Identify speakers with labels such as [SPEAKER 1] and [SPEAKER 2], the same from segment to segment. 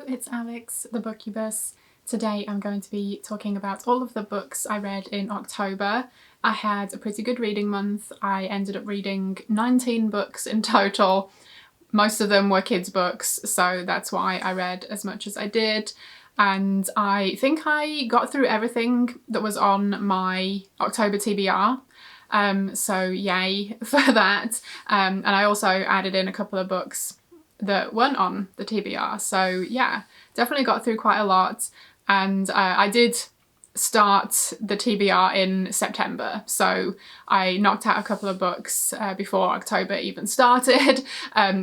[SPEAKER 1] it's Alex, the Bookubus. Today I'm going to be talking about all of the books I read in October. I had a pretty good reading month. I ended up reading 19 books in total. Most of them were kids' books, so that's why I read as much as I did. And I think I got through everything that was on my October TBR. So yay for that. And I also added in a couple of books that weren't on the TBR. So yeah, definitely got through quite a lot. And I did start the TBR in September, so I knocked out a couple of books before October even started.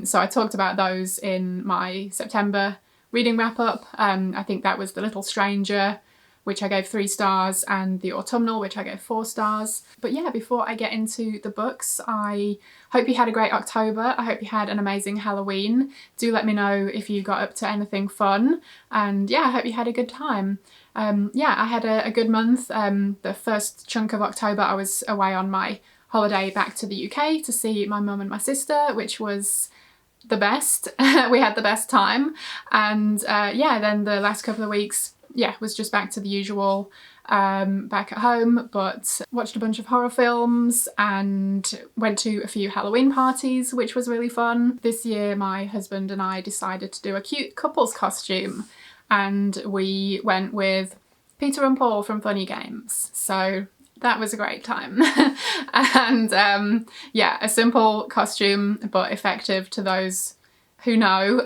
[SPEAKER 1] So I talked about those in my September reading wrap-up. I think that was The Little Stranger, which I gave 3 stars, and The Autumnal, which I gave 4 stars. But yeah, before I get into the books, I hope you had a great October. I hope you had an amazing Halloween. Do let me know if you got up to anything fun. And yeah, I hope you had a good time. Yeah, I had a good month. The first chunk of October I was away on my holiday back to the UK to see my mum and my sister, which was the best. We had the best time. And yeah, then the last couple of weeks, yeah, was just back to the usual, back at home, but watched a bunch of horror films and went to a few Halloween parties, which was really fun. This year my husband and I decided to do a cute couples costume, and we went with Peter and Paul from Funny Games, so that was a great time. And yeah, a simple costume but effective to those who know.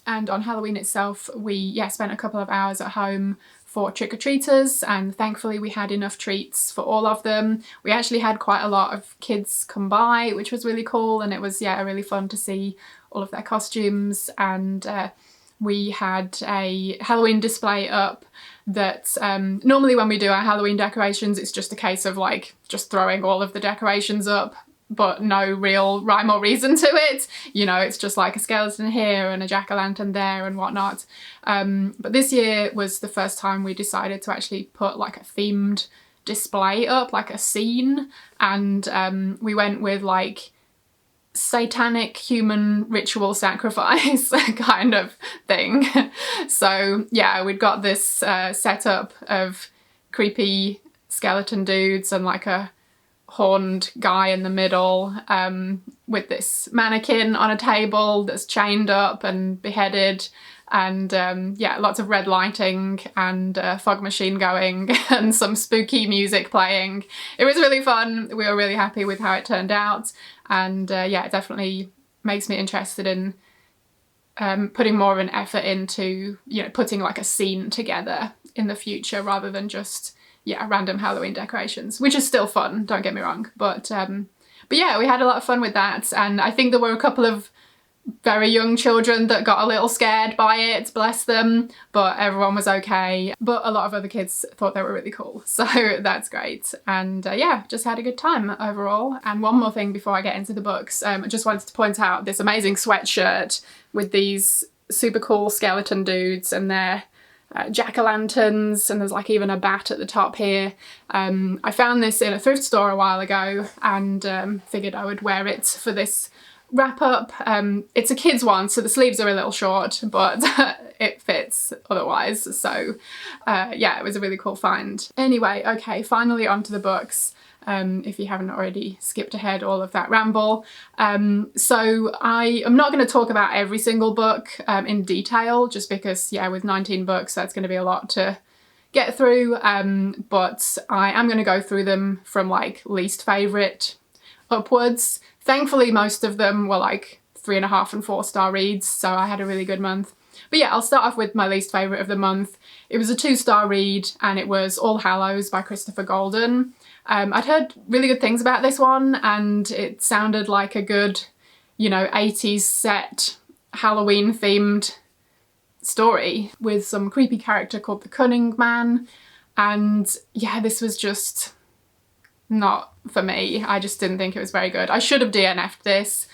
[SPEAKER 1] And on Halloween itself, we spent a couple of hours at home for trick-or-treaters, and thankfully we had enough treats for all of them. We actually had quite a lot of kids come by, which was really cool, and it was really fun to see all of their costumes. And we had a Halloween display up that normally when we do our Halloween decorations, it's just a case of like just throwing all of the decorations up, but no real rhyme or reason to it. You know, it's just like a skeleton here and a jack-o'-lantern there and whatnot. But this year was the first time we decided to actually put like a themed display up, like a scene, and we went with like satanic human ritual sacrifice kind of thing. So yeah, we'd got this setup of creepy skeleton dudes and like a horned guy in the middle, with this mannequin on a table that's chained up and beheaded, and yeah, lots of red lighting and a fog machine going and some spooky music playing. It was really fun. We were really happy with how it turned out, and yeah, it definitely makes me interested in putting more of an effort into, you know, putting like a scene together in the future rather than just random Halloween decorations, which is still fun, don't get me wrong. But yeah, we had a lot of fun with that, and I think there were a couple of very young children that got a little scared by it, bless them, but everyone was okay. But a lot of other kids thought they were really cool, so that's great. And yeah, just had a good time overall. And one more thing before I get into the books, I just wanted to point out this amazing sweatshirt with these super cool skeleton dudes and their jack-o'-lanterns, and there's like even a bat at the top here. I found this in a thrift store a while ago and figured I would wear it for this wrap-up. It's a kid's one, so the sleeves are a little short, but it fits otherwise. So yeah, it was a really cool find. Anyway, okay, finally onto the books. If you haven't already skipped ahead all of that ramble. So I am not going to talk about every single book in detail, just because, yeah, with 19 books, that's going to be a lot to get through. But I am going to go through them from like least favourite upwards. Thankfully, most of them were like 3.5 and 4-star reads, so I had a really good month. But yeah, I'll start off with my least favourite of the month. It was a 2-star read, and it was All Hallows by Christopher Golden. I'd heard really good things about this one, and it sounded like a good, you know, 80s set Halloween themed story with some creepy character called the Cunning Man. And yeah, this was just not for me. I just didn't think it was very good. I should have DNF'd this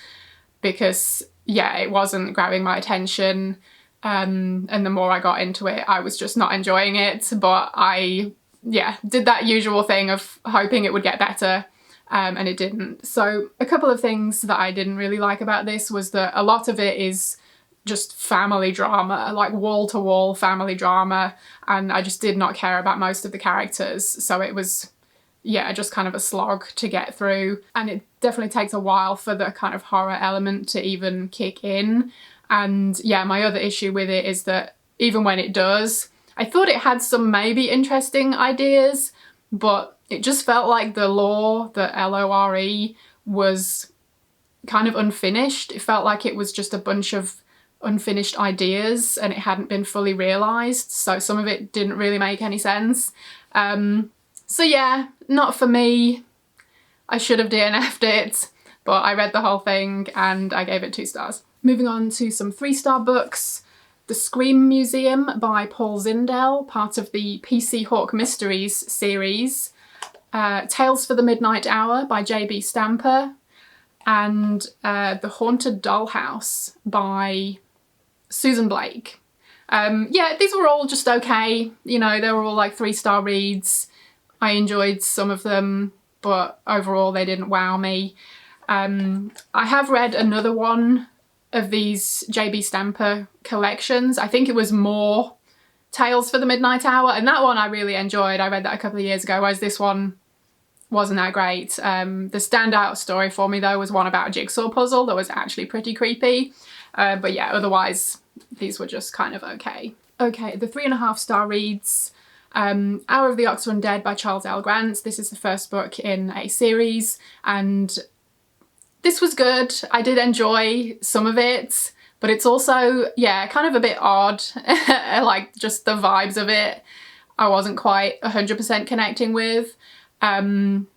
[SPEAKER 1] because yeah, it wasn't grabbing my attention. And the more I got into it, I was just not enjoying it. But I did that usual thing of hoping it would get better, and it didn't. So a couple of things that I didn't really like about this was that a lot of it is just family drama, like wall-to-wall family drama, and I just did not care about most of the characters, so it was, yeah, just kind of a slog to get through, and it definitely takes a while for the kind of horror element to even kick in. And yeah, my other issue with it is that even when it does, I thought it had some maybe interesting ideas, but it just felt like the lore, the Lore, was kind of unfinished. It felt like it was just a bunch of unfinished ideas and it hadn't been fully realised, so some of it didn't really make any sense. So yeah, not for me. I should have DNF'd it, but I read the whole thing and I gave it 2 stars. Moving on to some 3-star books. The Scream Museum by Paul Zindel, part of the PC Hawk Mysteries series. Tales for the Midnight Hour by J.B. Stamper. And The Haunted Dollhouse by Susan Blake. Yeah, these were all just okay. You know, they were all like 3-star reads. I enjoyed some of them, but overall they didn't wow me. I have read another one of these J.B. Stamper collections. I think it was more Tales for the Midnight Hour, and that one I really enjoyed. I read that a couple of years ago, whereas this one wasn't that great. The standout story for me though was one about a jigsaw puzzle that was actually pretty creepy. But yeah, otherwise these were just kind of okay. Okay, the 3.5-star reads. Hour of the Oxrun Dead by Charles L. Grant. This is the first book in a series, and this was good. I did enjoy some of it, but it's also, yeah, kind of a bit odd. Like, just the vibes of it I wasn't quite 100% connecting with, and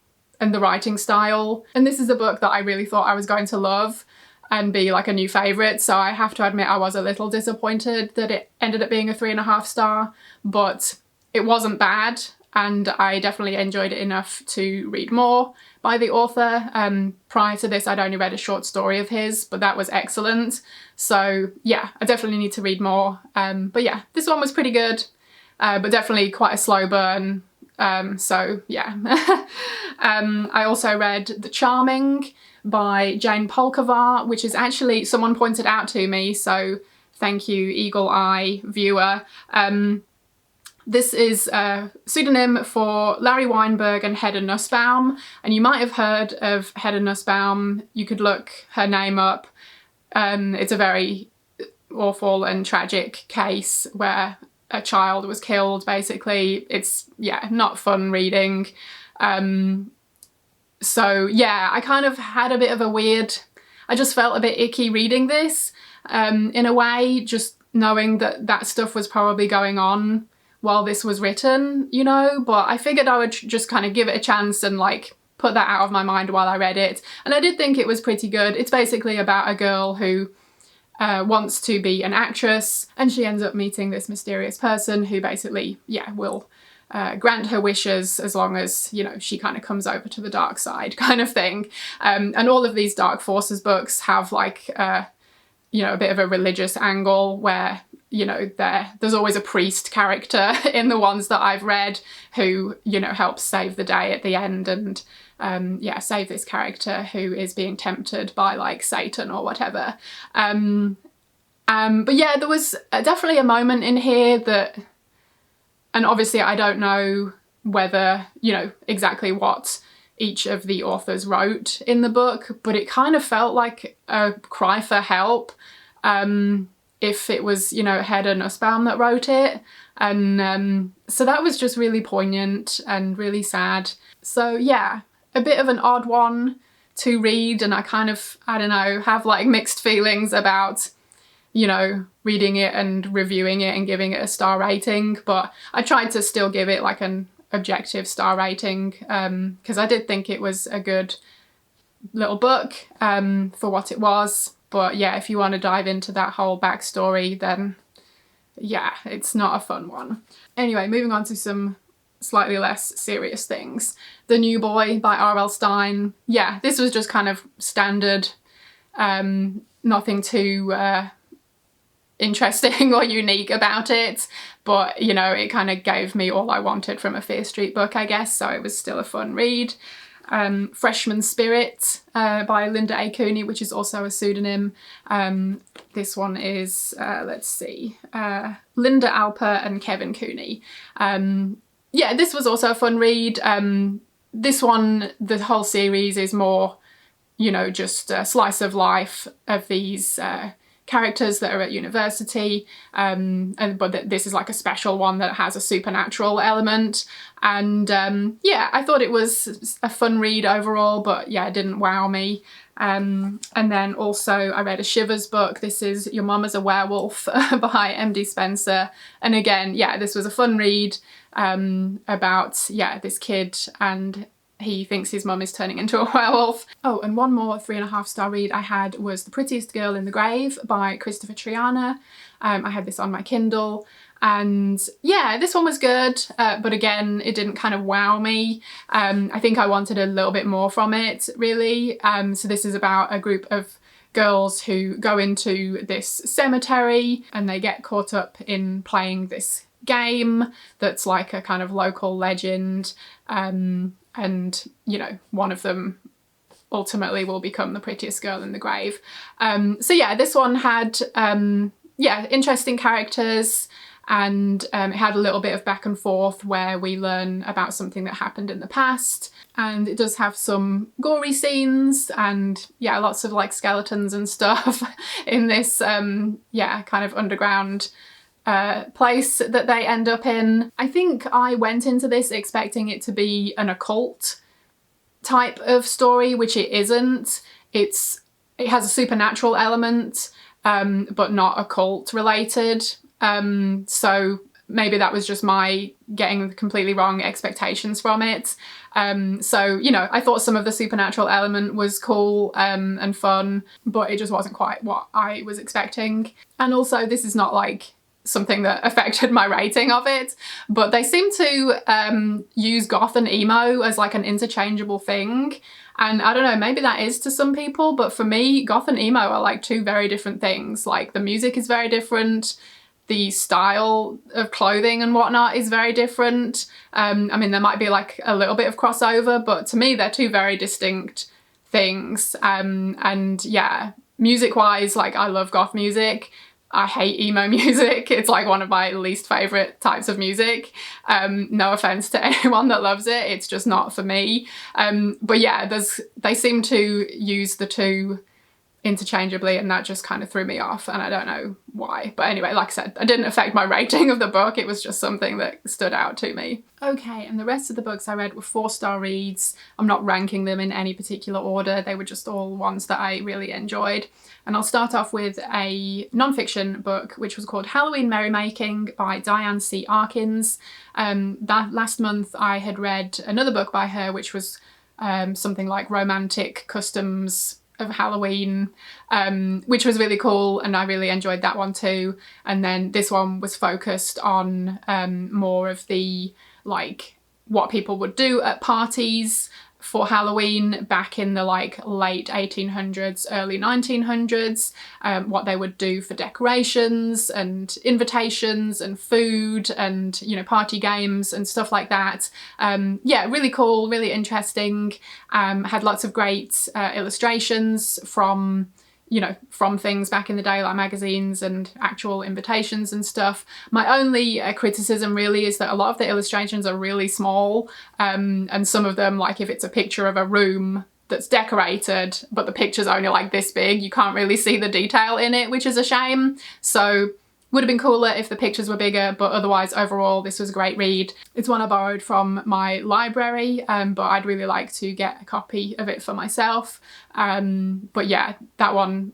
[SPEAKER 1] the writing style. And this is a book that I really thought I was going to love and be like a new favourite, so I have to admit I was a little disappointed that it ended up being a 3.5 star, but it wasn't bad, and I definitely enjoyed it enough to read more by the author. Prior to this, I'd only read a short story of his, but that was excellent. So yeah, I definitely need to read more. But yeah, this one was pretty good, but definitely quite a slow burn. So yeah. I also read The Charming by Jane Polcovar, which is actually, someone pointed out to me, so thank you, Eagle Eye viewer. This is a pseudonym for Larry Weinberg and Hedda Nussbaum, and you might have heard of Hedda Nussbaum. You could look her name up. It's a very awful and tragic case where a child was killed, basically. It's, yeah, not fun reading. So yeah, I kind of had a bit of a weird, I just felt a bit icky reading this, in a way, just knowing that that stuff was probably going on while this was written, you know, but I figured I would just kind of give it a chance and like put that out of my mind while I read it. And I did think it was pretty good. It's basically about a girl who wants to be an actress, and she ends up meeting this mysterious person who basically, yeah, will grant her wishes as long as, you know, she kind of comes over to the dark side kind of thing. And all of these Dark Forces books have like, you know, a bit of a religious angle where, you know, there's always a priest character in the ones that I've read who, you know, helps save the day at the end and, yeah, save this character who is being tempted by like Satan or whatever. But yeah, there was definitely a moment in here that, and obviously I don't know whether, you know, exactly what each of the authors wrote in the book, but it kind of felt like a cry for help. If it was, you know, Hedda Nussbaum that wrote it. And so that was just really poignant and really sad. So yeah, a bit of an odd one to read, and I kind of, I don't know, have like mixed feelings about, you know, reading it and reviewing it and giving it a star rating, but I tried to still give it like an objective star rating, because I did think it was a good little book for what it was. But yeah, if you want to dive into that whole backstory, then yeah, it's not a fun one. Anyway, moving on to some slightly less serious things. The New Boy by R.L. Stine. Yeah, this was just kind of standard, nothing too interesting or unique about it, but you know, it kind of gave me all I wanted from a Fear Street book, I guess, so it was still a fun read. Freshman Spirit by Linda A. Cooney, which is also a pseudonym. This one is, let's see, Linda Alper and Kevin Cooney. Yeah, this was also a fun read. This one, the whole series is more, you know, just a slice of life of these characters that are at university, but this is like a special one that has a supernatural element. And yeah, I thought it was a fun read overall, but yeah, it didn't wow me. And then also I read a Shivers book. This is Your Momma's a Werewolf by MD Spenser. And again, yeah, this was a fun read about, yeah, this kid and he thinks his mum is turning into a werewolf. Oh, and one more 3.5-star read I had was The Prettiest Girl in the Grave by Christopher Triana. I had this on my Kindle. And yeah, this one was good, but again, it didn't kind of wow me. I think I wanted a little bit more from it, really. So this is about a group of girls who go into this cemetery and they get caught up in playing this game that's like a kind of local legend. And, you know, one of them ultimately will become the prettiest girl in the grave. So yeah, this one had, yeah, interesting characters. And it had a little bit of back and forth where we learn about something that happened in the past, and it does have some gory scenes and yeah, lots of like skeletons and stuff in this yeah, kind of underground place that they end up in. I think I went into this expecting it to be an occult type of story, which it isn't. It has a supernatural element, but not occult related. So maybe that was just my getting completely wrong expectations from it. So, you know, I thought some of the supernatural element was cool and fun, but it just wasn't quite what I was expecting. And also, this is not like something that affected my rating of it, but they seem to use goth and emo as like an interchangeable thing. And I don't know, maybe that is to some people, but for me, goth and emo are like two very different things. Like the music is very different. The style of clothing and whatnot is very different. I mean, there might be like a little bit of crossover, but to me, they're two very distinct things. And yeah, music-wise, like I love goth music. I hate emo music. It's like one of my least favourite types of music. No offence to anyone that loves it, it's just not for me. But yeah, they seem to use the two interchangeably, and that just kind of threw me off, and I don't know why. But anyway, like I said, it didn't affect my rating of the book. It was just something that stood out to me. Okay, and the rest of the books I read were 4-star reads. I'm not ranking them in any particular order. They were just all ones that I really enjoyed. And I'll start off with a non-fiction book, which was called Halloween Merrymaking by Diane C. Arkins. That last month I had read another book by her, which was something like Romantic Customs of Halloween, which was really cool, and I really enjoyed that one too. And then this one was focused on more of the like what people would do at parties for Halloween back in the like late 1800s, early 1900s, what they would do for decorations and invitations and food and, you know, party games and stuff like that. Yeah, really cool, really interesting. Had lots of great illustrations from, you know, from things back in the day like magazines and actual invitations and stuff. My only criticism really is that a lot of the illustrations are really small, and some of them, like if it's a picture of a room that's decorated but the picture's only like this big, you can't really see the detail in it, which is a shame. So would have been cooler if the pictures were bigger, but otherwise overall this was a great read. It's one I borrowed from my library, but I'd really like to get a copy of it for myself. But yeah, that one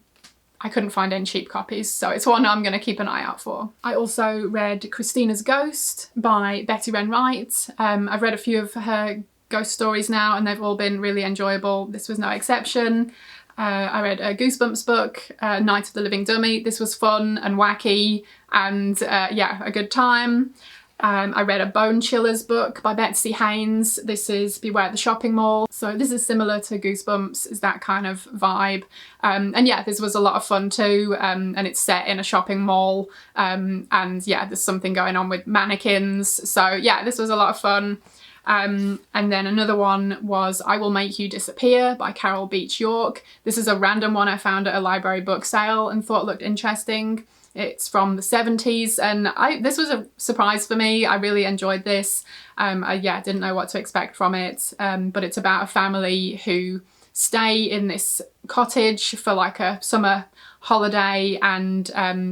[SPEAKER 1] I couldn't find any cheap copies, so it's one I'm going to keep an eye out for. I also read Christina's Ghost by Betsy Wright. I've read a few of her ghost stories now and they've all been really enjoyable. This was no exception. I read a Goosebumps book, Night of the Living Dummy. This was fun and wacky and yeah, a good time. I read a Bone Chillers book by Betsy Haynes. This is Beware the Shopping Mall. So this is similar to Goosebumps, is that kind of vibe. And yeah, this was a lot of fun too. And it's set in a shopping mall. And yeah, there's something going on with mannequins. So yeah, this was a lot of fun. And then another one was I Will Make You Disappear by Carol Beach York. This is a random one I found at a library book sale and thought looked interesting. It's from the 70s, and this was a surprise for me. I really enjoyed this. I didn't know what to expect from it, but it's about a family who stay in this cottage for like a summer holiday, and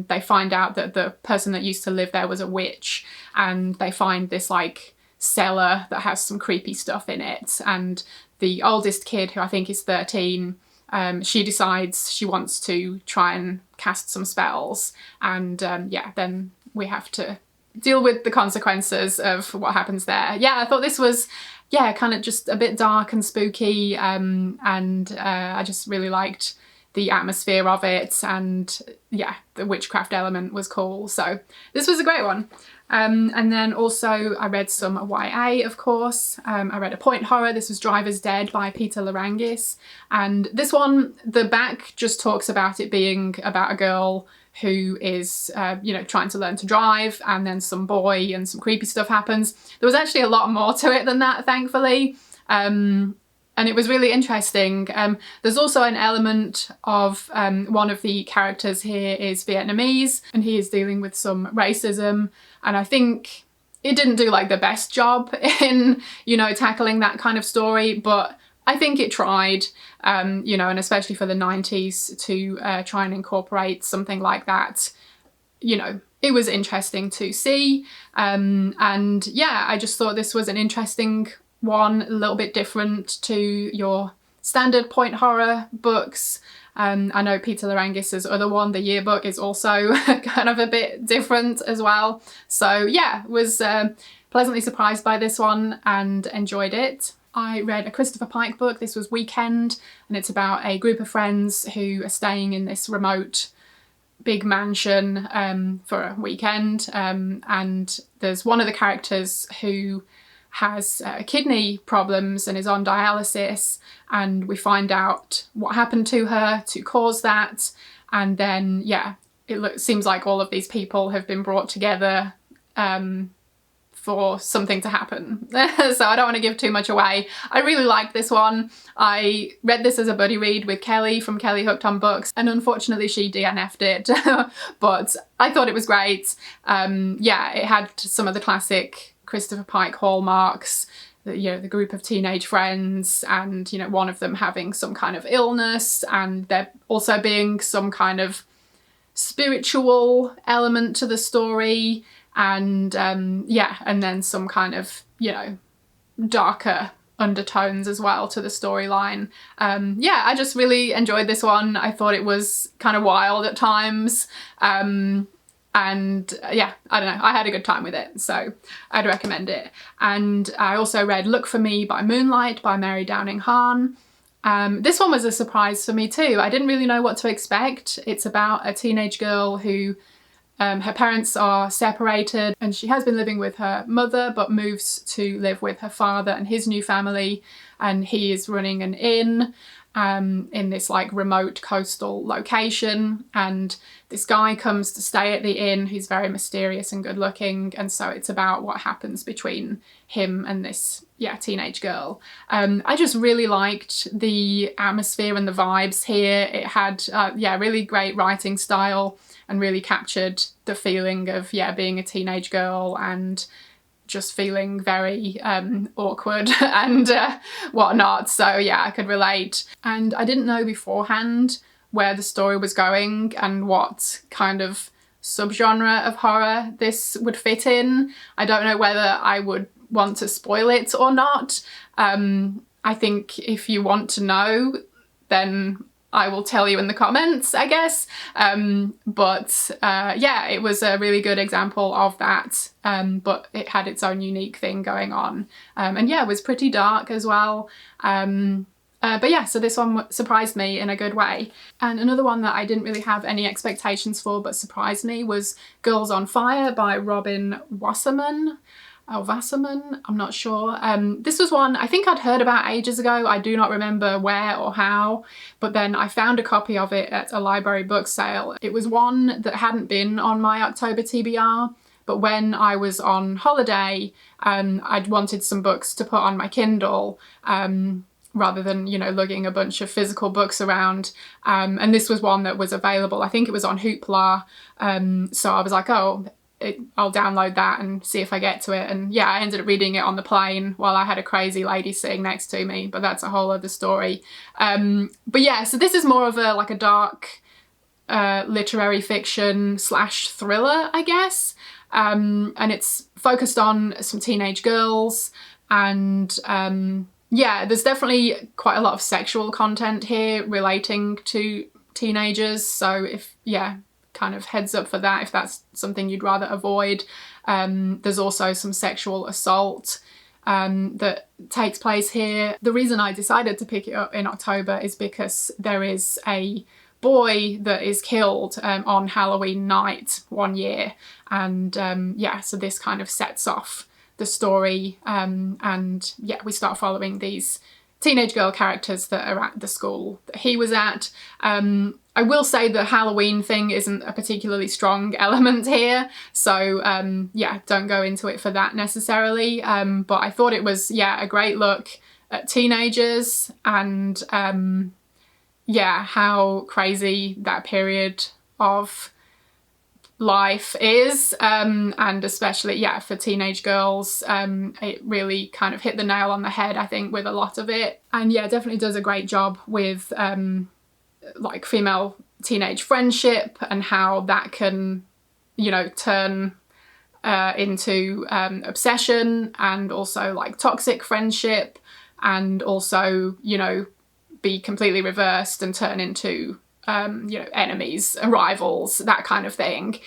[SPEAKER 1] they find out that the person that used to live there was a witch, and they find this like cellar that has some creepy stuff in it, and the oldest kid, who I think is 13, she decides she wants to try and cast some spells, and then we have to deal with the consequences of what happens there. Yeah, I thought this was kind of just a bit dark and spooky, and I just really liked the atmosphere of it, and the witchcraft element was cool. So this was a great one. And then also I read some YA, of course. I read a point horror. This was Driver's Dead by Peter Lerangis. And this one, the back just talks about it being about a girl who is, trying to learn to drive, and then some boy and some creepy stuff happens. There was actually a lot more to it than that, thankfully. And it was really interesting. There's also an element of one of the characters here is Vietnamese, and he is dealing with some racism. And I think it didn't do like the best job in, tackling that kind of story, but I think it tried, and especially for the 90s to try and incorporate something like that. It was interesting to see. I just thought this was an interesting one, a little bit different to your standard point horror books. I know Peter Lerangis' other one, The Yearbook, is also kind of a bit different as well. So was pleasantly surprised by this one and enjoyed it. I read a Christopher Pike book. This was Weekend, and it's about a group of friends who are staying in this remote big mansion for a weekend, and there's one of the characters who has kidney problems and is on dialysis, and we find out what happened to her to cause that, and then it seems like all of these people have been brought together for something to happen. So I don't want to give too much away. I really liked this one. I read this as a buddy read with Kelly from Kelly Hooked on Books, and unfortunately she DNF'd it, but I thought it was great. It had some of the classic Christopher Pike hallmarks, the group of teenage friends, and one of them having some kind of illness, and there also being some kind of spiritual element to the story, and and then some kind of darker undertones as well to the storyline. I just really enjoyed this one. I thought it was kind of wild at times. I don't know, I had a good time with it, so I'd recommend it. And I also read Look for Me by Moonlight by Mary Downing Hahn. This one was a surprise for me too. I didn't really know what to expect. It's about a teenage girl who her parents are separated, and she has been living with her mother but moves to live with her father and his new family, and he is running an inn in this like remote coastal location, and this guy comes to stay at the inn who's very mysterious and good looking, and so it's about what happens between him and this teenage girl. I just really liked the atmosphere and the vibes here. It had really great writing style and really captured the feeling of being a teenage girl and just feeling very awkward and whatnot. So I could relate. And I didn't know beforehand where the story was going and what kind of subgenre of horror this would fit in. I don't know whether I would want to spoil it or not. I think if you want to know, then I will tell you in the comments, I guess. It was a really good example of that, but it had its own unique thing going on. It was pretty dark as well. So this one surprised me in a good way. And another one that I didn't really have any expectations for but surprised me was Girls on Fire by Robin Wasserman. Wasserman, I'm not sure. This was one I think I'd heard about ages ago. I do not remember where or how, but then I found a copy of it at a library book sale. It was one that hadn't been on my October TBR, but when I was on holiday, I'd wanted some books to put on my Kindle, rather than, you know, lugging a bunch of physical books around. And this was one that was available. I think it was on Hoopla. So I was like, oh, I'll download that and see if I get to it. And yeah, I ended up reading it on the plane while I had a crazy lady sitting next to me, but that's a whole other story. But yeah, so this is more of a dark literary fiction / thriller, I guess. And it's focused on some teenage girls, and yeah, there's definitely quite a lot of sexual content here relating to teenagers. So if, yeah, kind of heads up for that if that's something you'd rather avoid. There's also some sexual assault that takes place here. The reason I decided to pick it up in October is because there is a boy that is killed on Halloween night one year, and yeah, so this kind of sets off the story, and yeah, we start following these teenage girl characters that are at the school that he was at. I will say the Halloween thing isn't a particularly strong element here, so yeah, don't go into it for that necessarily, but I thought it was, yeah, a great look at teenagers, and yeah, how crazy that period of life is, and especially, yeah, for teenage girls. It really kind of hit the nail on the head, I think, with a lot of it. And yeah, definitely does a great job with like female teenage friendship and how that can, you know, turn into obsession, and also like toxic friendship, and also, you know, be completely reversed and turn into you know, enemies, rivals, that kind of thing.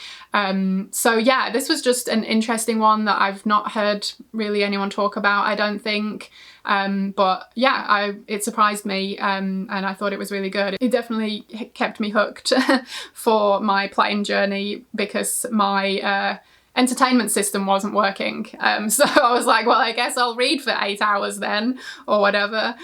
[SPEAKER 1] So yeah, this was just an interesting one that I've not heard really anyone talk about, I don't think. But yeah, it surprised me, and I thought it was really good. It definitely kept me hooked for my plane journey, because my entertainment system wasn't working. So I was like, well, I guess I'll read for 8 hours then, or whatever.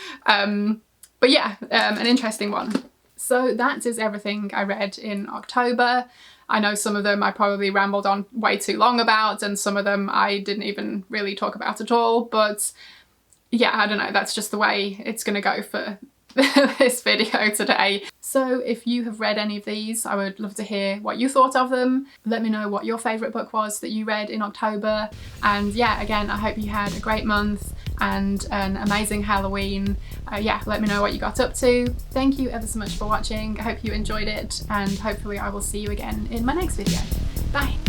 [SPEAKER 1] But yeah, an interesting one. So that is everything I read in October. I know some of them I probably rambled on way too long about, and some of them I didn't even really talk about at all, but yeah, I don't know, that's just the way it's gonna go for this video today. So if you have read any of these, I would love to hear what you thought of them. Let me know what your favourite book was that you read in October. And yeah, again, I hope you had a great month and an amazing Halloween. Yeah, let me know what you got up to. Thank you ever so much for watching. I hope you enjoyed it, and hopefully I will see you again in my next video. Bye!